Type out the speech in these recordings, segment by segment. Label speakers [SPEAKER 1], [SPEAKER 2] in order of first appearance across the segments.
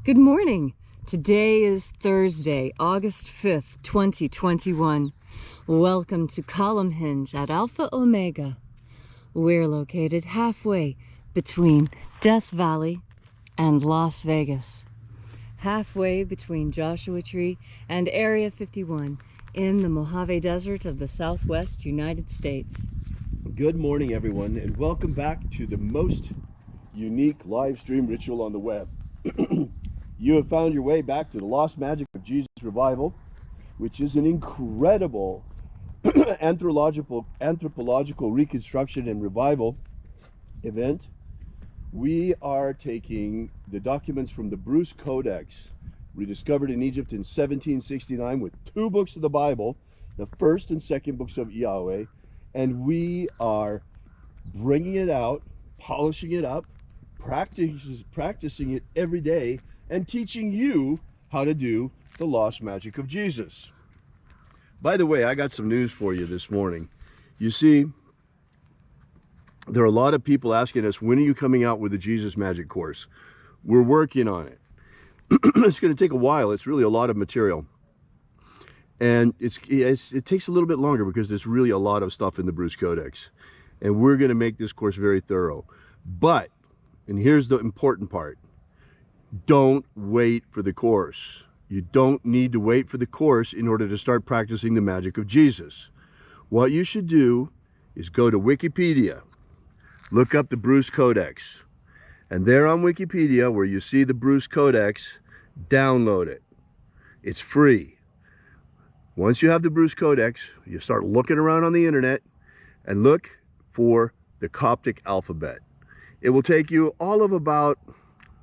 [SPEAKER 1] Good morning. Today is Thursday, August 5th, 2021. Welcome to Column Hinge at Alpha Omega. We're located halfway between Death Valley and Las Vegas. Halfway between Joshua Tree and Area 51 in the Mojave Desert of the Southwest United States.
[SPEAKER 2] Good morning, everyone, and welcome back to the most unique live stream ritual on the web. You have found your way back to the Lost Magic of Jesus Revival, which is an incredible anthropological reconstruction and revival event. We are taking the documents from the Bruce Codex, rediscovered in Egypt in 1769 with two books of the Bible, the first and second books of Yahweh, and we are bringing it out, polishing it up, practicing it every day, and teaching you how to do the lost magic of Jesus. By the way, I got some news for you this morning. You see, there are a lot of people asking us, when are you coming out with the Jesus Magic course? We're working on it. It's going to take a while. It's really a lot of material. And it takes a little bit longer because there's really a lot of stuff in the Bruce Codex. And we're going to make this course very thorough. But, and here's the important part, don't wait for the course. You don't need to wait for the course in order to start practicing the magic of Jesus. What you should do is go to Wikipedia, look up the Bruce Codex, and there on Wikipedia where you see the Bruce Codex, download it. It's free. Once you have the Bruce Codex, you start looking around on the internet and look for the Coptic alphabet. It will take you all of about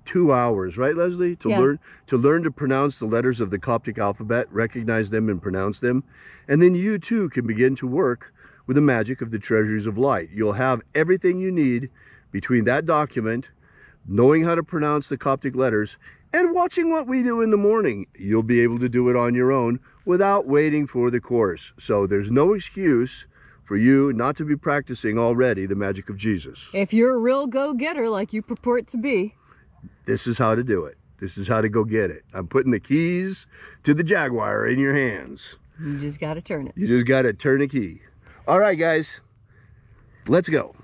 [SPEAKER 2] 2 hours, right, Leslie, to learn to pronounce the letters of the Coptic alphabet, recognize them and pronounce them, and then you too can begin to work with the magic of the treasuries of light. You'll have everything you need between that document, knowing how to pronounce the Coptic letters, and watching what we do in the morning. You'll be able to do it on your own without waiting for the course. So there's no excuse for you not to be practicing already the magic of Jesus.
[SPEAKER 1] If you're a real go-getter like you purport to be,
[SPEAKER 2] this is how to do it. This is how to go get it. I'm putting the keys to the Jaguar in your hands.
[SPEAKER 1] You just got to turn it.
[SPEAKER 2] You just got to turn a key. All right, guys, let's go.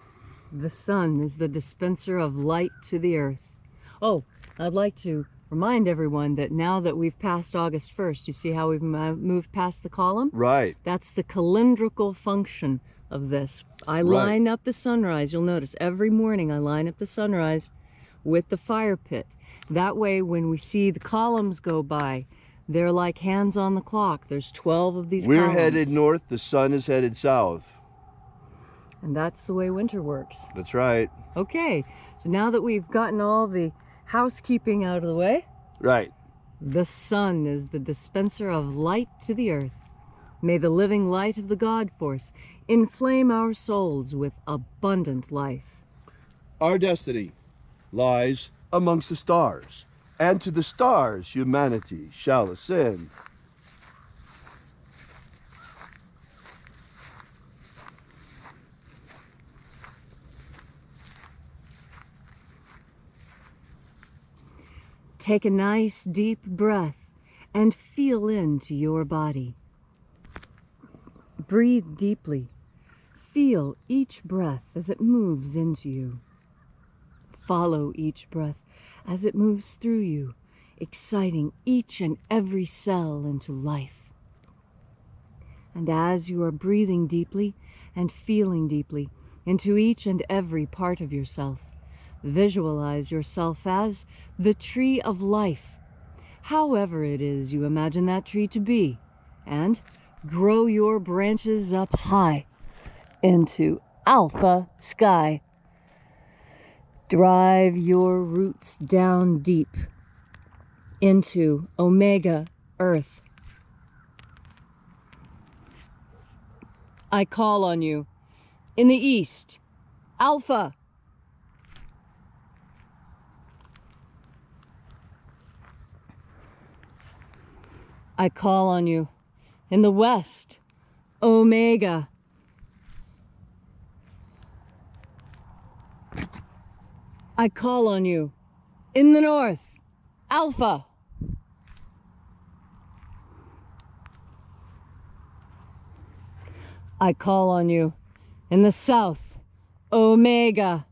[SPEAKER 1] The sun is the dispenser of light to the earth. Oh, I'd like to remind everyone that now that we've passed August 1st, you see how we've moved past the column?
[SPEAKER 2] Right.
[SPEAKER 1] That's the calendrical function of this. I line up the sunrise. You'll notice every morning I line up the sunrise with the fire pit. That way when we see the columns go by, they're like hands on the clock. There's 12 of these columns.
[SPEAKER 2] We're headed north, the sun is headed south.
[SPEAKER 1] And that's the way winter works.
[SPEAKER 2] That's right.
[SPEAKER 1] Okay, so now that we've gotten all the housekeeping out of the way,
[SPEAKER 2] right,
[SPEAKER 1] the sun is the dispenser of light to the earth. May the living light of the God force inflame our souls with abundant life.
[SPEAKER 2] Our destiny lies amongst the stars, and to the stars humanity shall ascend.
[SPEAKER 1] Take a nice deep breath and feel into your body. Breathe deeply. Feel each breath as it moves into you. Follow each breath as it moves through you, exciting each and every cell into life. And as you are breathing deeply and feeling deeply into each and every part of yourself, visualize yourself as the tree of life, however it is you imagine that tree to be, and grow your branches up high into alpha sky. Drive your roots down deep into Omega Earth. I call on you in the east, Alpha. I call on you in the west, Omega. I call on you in the north, Alpha. I call on you in the south, Omega.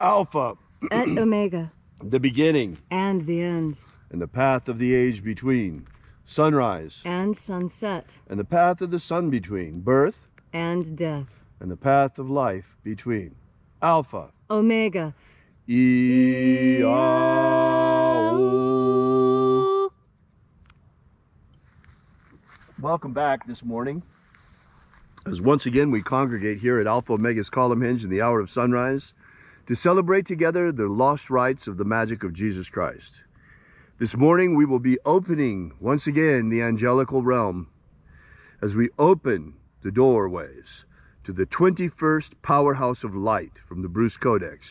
[SPEAKER 2] Alpha,
[SPEAKER 1] At Omega.
[SPEAKER 2] the beginning
[SPEAKER 1] And the end.
[SPEAKER 2] and the path of the age between, sunrise
[SPEAKER 1] And sunset.
[SPEAKER 2] and the path of the sun between, birth
[SPEAKER 1] And death.
[SPEAKER 2] and the path of life between. Alpha,
[SPEAKER 1] Omega.
[SPEAKER 2] E-A-O. Welcome back this morning, as once again we congregate here at Alpha Omega's Column Hinge in the hour of sunrise to celebrate together the lost rites of the magic of Jesus Christ. This morning we will be opening once again the angelical realm as we open the doorways to the 21st powerhouse of light from the Bruce Codex.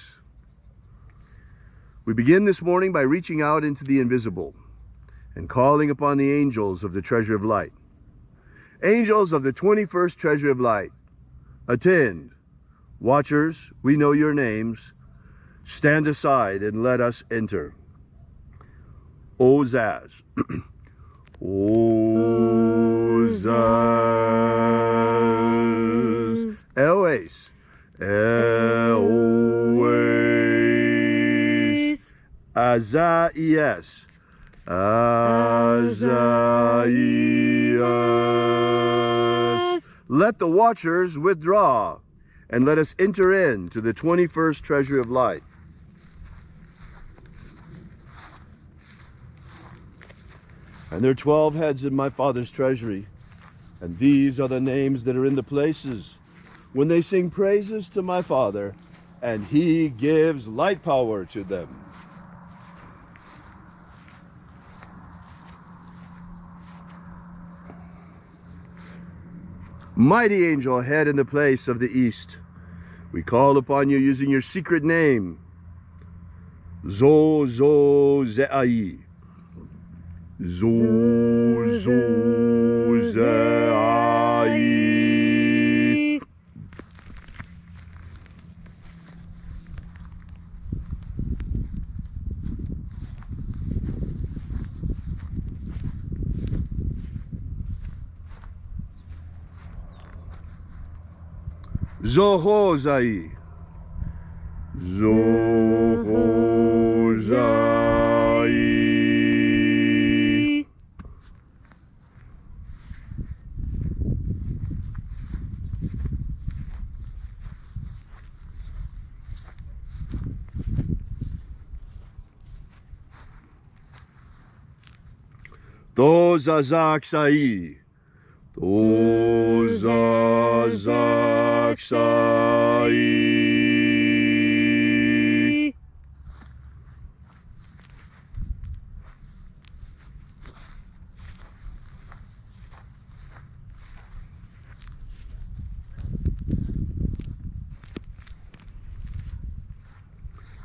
[SPEAKER 2] We begin this morning by reaching out into the invisible and calling upon the angels of the treasure of light. Angels of the 21st treasure of light, attend. Watchers, we know your names. Stand aside and let us enter. Ozaz. Ozaz. Elwes. Elwes. Azaias. Azaias. Let the watchers withdraw, and let us enter into the 21st treasure of light. And there are 12 heads in my Father's treasury, and these are the names that are in the places when they sing praises to my Father, and he gives light power to them. Mighty angel, head in the place of the east, we call upon you using your secret name, Zo-Zo-Ze'ai. Zo-Zo-Ze'ai. Zohozai. Zohozai. Tozazaksai. Tozazaksai.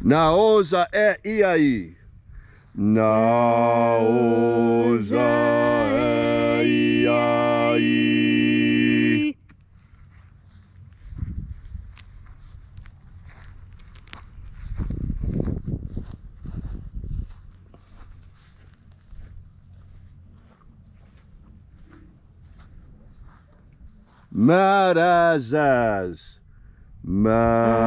[SPEAKER 2] Naoza e iai. Naoza e iai. Marazaz. Marazaz.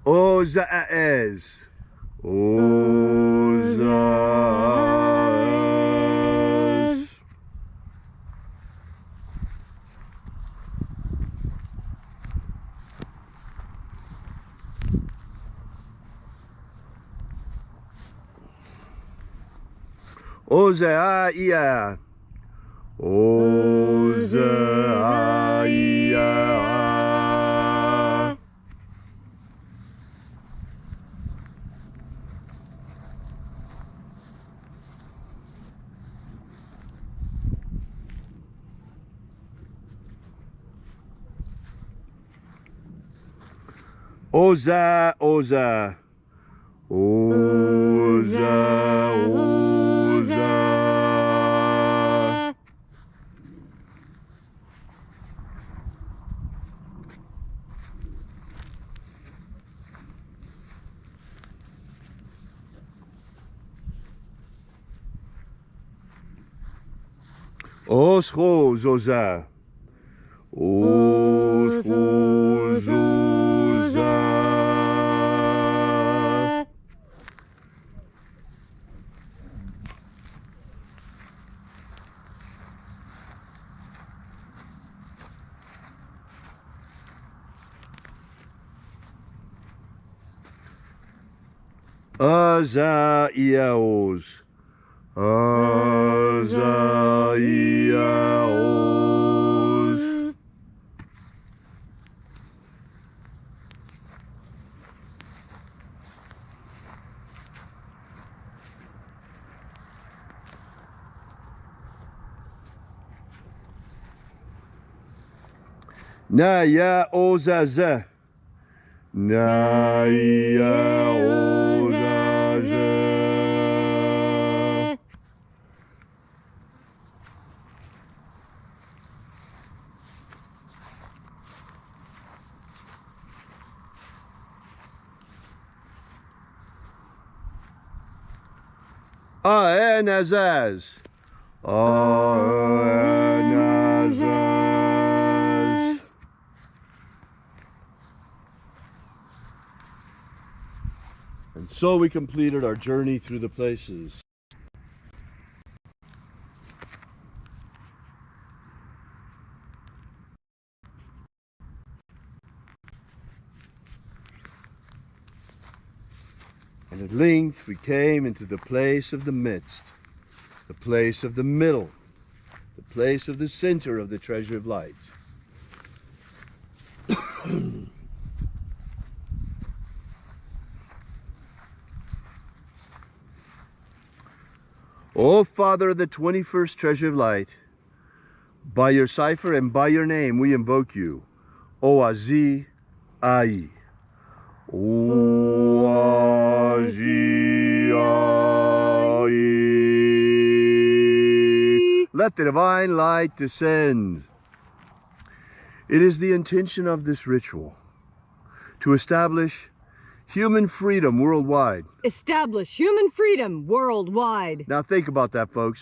[SPEAKER 2] Ozaez. Ozaez. Ozaia. Ozaia. Oza, Oza. Oza, Oza. Osho, Zoza. Osho, Zoza. Azaiaos. Azaiaos. Naya Ozaza. Naya Ozaza. Aenazaz. Aenazaz. And so we completed our journey through the places. And at length we came into the place of the midst, the place of the middle, the place of the center of the treasure of light. O Father of the 21st treasure of light, by your cipher and by your name we invoke you. Oazi Ai. Oazi Ai. Let the divine light descend. It is the intention of this ritual to establish human freedom worldwide.
[SPEAKER 1] Establish human freedom worldwide.
[SPEAKER 2] Now think about that, folks.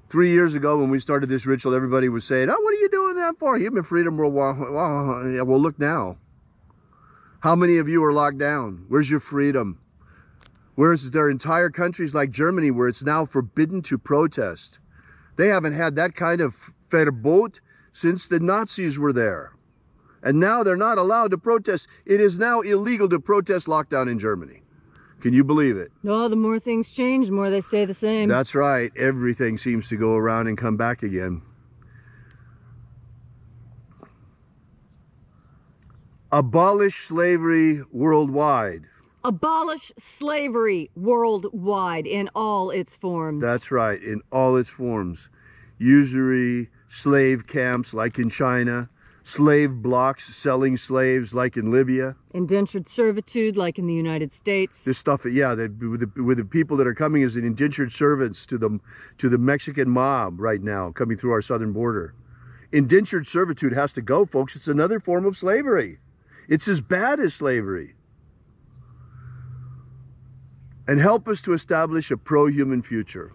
[SPEAKER 2] 3 years ago when we started this ritual, everybody was saying, oh, what are you doing that for? Human freedom worldwide. Well, look now. How many of you are locked down? Where's your freedom? Whereas there are entire countries like Germany where it's now forbidden to protest. They haven't had that kind of Verbot since the Nazis were there. And now they're not allowed to protest. It is now illegal to protest lockdown in Germany. Can you believe it?
[SPEAKER 1] Oh, the more things change, the more they stay the same.
[SPEAKER 2] That's right. Everything seems to go around and come back again. Abolish slavery worldwide.
[SPEAKER 1] Abolish slavery worldwide in all its forms.
[SPEAKER 2] That's right, in all its forms. Usury, slave camps like in China, slave blocks selling slaves like in Libya.
[SPEAKER 1] Indentured servitude like in the United States.
[SPEAKER 2] This stuff, yeah, with the people that are coming as indentured servants to the Mexican mob right now, coming through our southern border. Indentured servitude has to go, folks. It's another form of slavery. It's as bad as slavery. And help us to establish a pro-human future.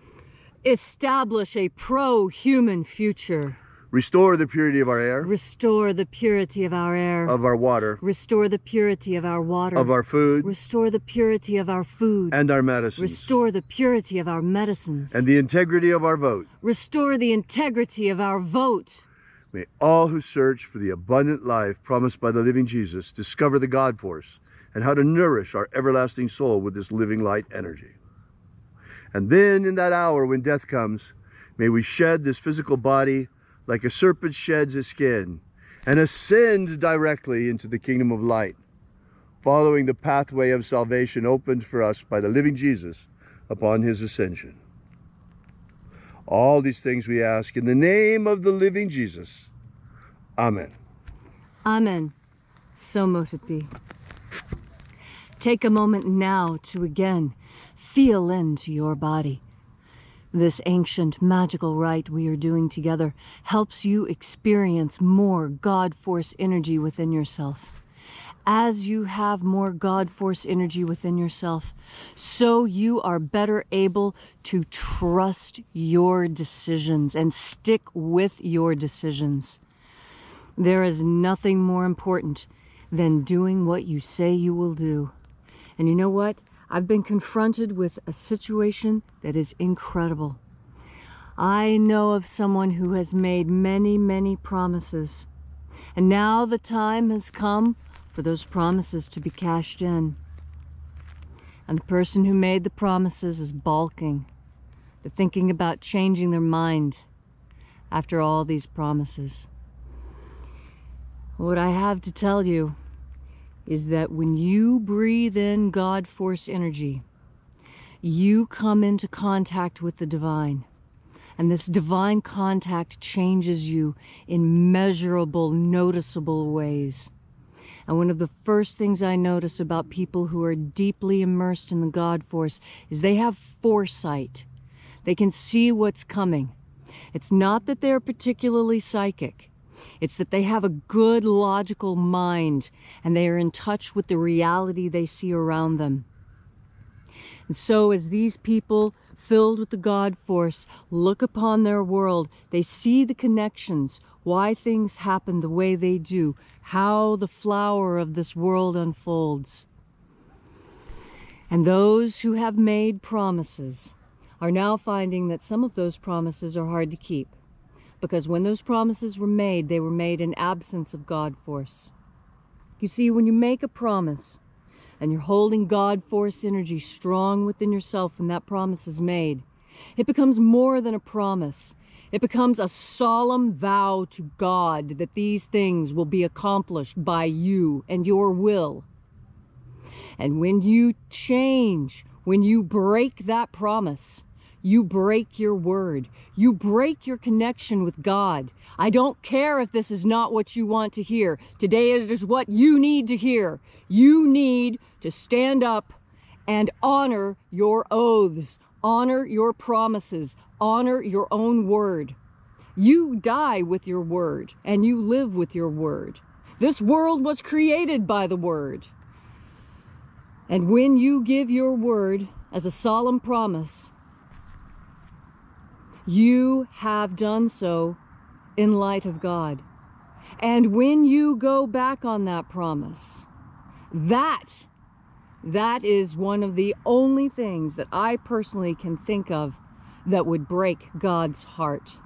[SPEAKER 1] Establish a pro-human future.
[SPEAKER 2] Restore the purity of our air.
[SPEAKER 1] Restore the purity of our air.
[SPEAKER 2] Of our water.
[SPEAKER 1] Restore the purity of our water.
[SPEAKER 2] Of our food.
[SPEAKER 1] Restore the purity of our food.
[SPEAKER 2] And our medicines.
[SPEAKER 1] Restore the purity of our medicines.
[SPEAKER 2] And the integrity of our vote.
[SPEAKER 1] Restore the integrity of our vote.
[SPEAKER 2] May all who search for the abundant life promised by the living Jesus discover the God force and how to nourish our everlasting soul with this living light energy. And then in that hour when death comes, may we shed this physical body like a serpent sheds his skin and ascend directly into the kingdom of light, following the pathway of salvation opened for us by the living Jesus upon his ascension. All these things we ask in the name of the living Jesus. Amen.
[SPEAKER 1] Amen. So mote it be. Take a moment now to again feel into your body. This ancient magical rite we are doing together helps you experience more God Force energy within yourself. As you have more God Force energy within yourself, so you are better able to trust your decisions and stick with your decisions. There is nothing more important than doing what you say you will do. And you know what? I've been confronted with a situation that is incredible. I know of someone who has made many, many promises. And now the time has come for those promises to be cashed in. And the person who made the promises is balking. They're thinking about changing their mind after all these promises. What I have to tell you is that when you breathe in God Force energy, you come into contact with the divine. And this divine contact changes you in measurable, noticeable ways. And one of the first things I notice about people who are deeply immersed in the God Force is they have foresight. They can see what's coming. It's not that they're particularly psychic. It's that they have a good logical mind and they are in touch with the reality they see around them. And so as these people filled with the God Force look upon their world, they see the connections, why things happen the way they do, how the flower of this world unfolds. And those who have made promises are now finding that some of those promises are hard to keep. Because when those promises were made, they were made in absence of God Force. You see, when you make a promise and you're holding God Force energy strong within yourself when that promise is made, it becomes more than a promise. It becomes a solemn vow to God that these things will be accomplished by you and your will. And when you change, when you break that promise, you break your word. You break your connection with God. I don't care if this is not what you want to hear. Today it is what you need to hear. You need to stand up and honor your oaths, honor your promises, honor your own word. You die with your word and you live with your word. This world was created by the word. And when you give your word as a solemn promise, you have done so in light of God. And when you go back on that promise, that is one of the only things that I personally can think of that would break God's heart.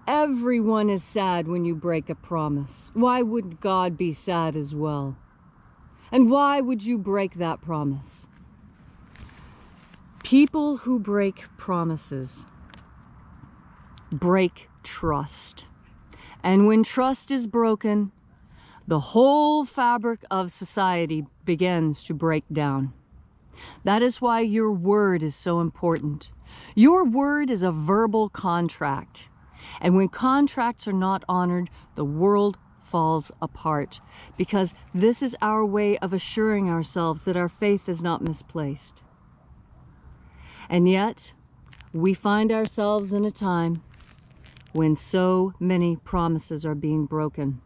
[SPEAKER 1] Everyone is sad when you break a promise. Why wouldn't God be sad as well? And why would you break that promise? People who break promises break trust. And when trust is broken, the whole fabric of society begins to break down. That is why your word is so important. Your word is a verbal contract. And when contracts are not honored, the world falls apart. Because this is our way of assuring ourselves that our faith is not misplaced. And yet, we find ourselves in a time when so many promises are being broken.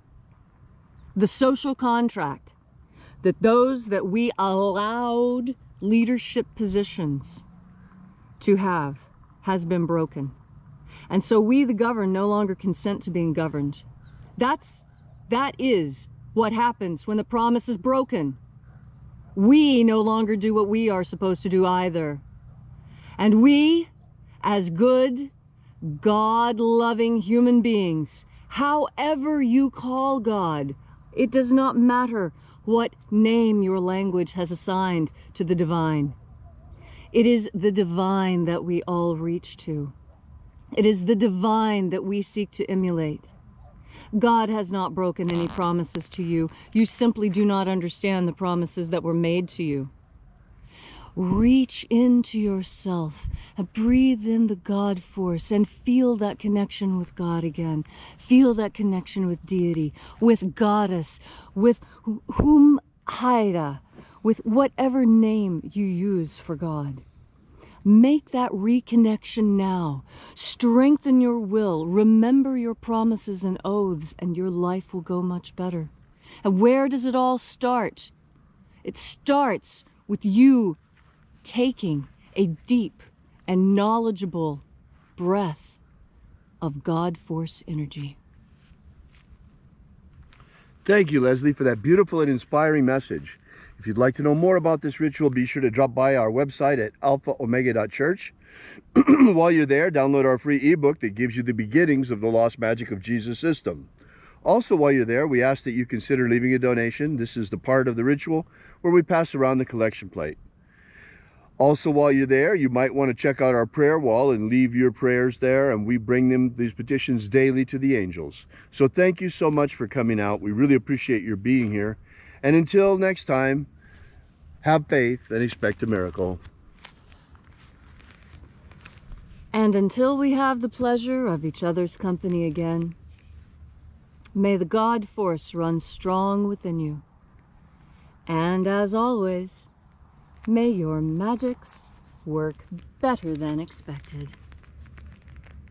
[SPEAKER 1] The social contract that those that we allowed leadership positions to have has been broken. And so we, the governed, no longer consent to being governed. That is what happens when the promise is broken. We no longer do what we are supposed to do either. And we, as good, God-loving human beings, however you call God, it does not matter what name your language has assigned to the divine. It is the divine that we all reach to. It is the divine that we seek to emulate. God has not broken any promises to you. You simply do not understand the promises that were made to you. Reach into yourself and breathe in the God Force and feel that connection with God again. Feel that connection with deity, with goddess, with whom Haida, with whatever name you use for God. Make that reconnection now. Strengthen your will. Remember your promises and oaths, and your life will go much better. And where does it all start? It starts with you taking a deep and knowledgeable breath of God Force energy.
[SPEAKER 2] Thank you, Leslie, for that beautiful and inspiring message. If you'd like to know more about this ritual, be sure to drop by our website at alphaomega.church. While you're there, download our free ebook that gives you the beginnings of the Lost Magic of Jesus system. Also, while you're there, we ask that you consider leaving a donation. This is the part of the ritual where we pass around the collection plate. Also, while you're there, you might want to check out our prayer wall and leave your prayers there, and we bring these petitions daily to the angels. So thank you so much for coming out. We really appreciate your being here. And until next time, have faith and expect a miracle.
[SPEAKER 1] And until we have the pleasure of each other's company again, may the God Force run strong within you. And as always, may your magics work better than expected.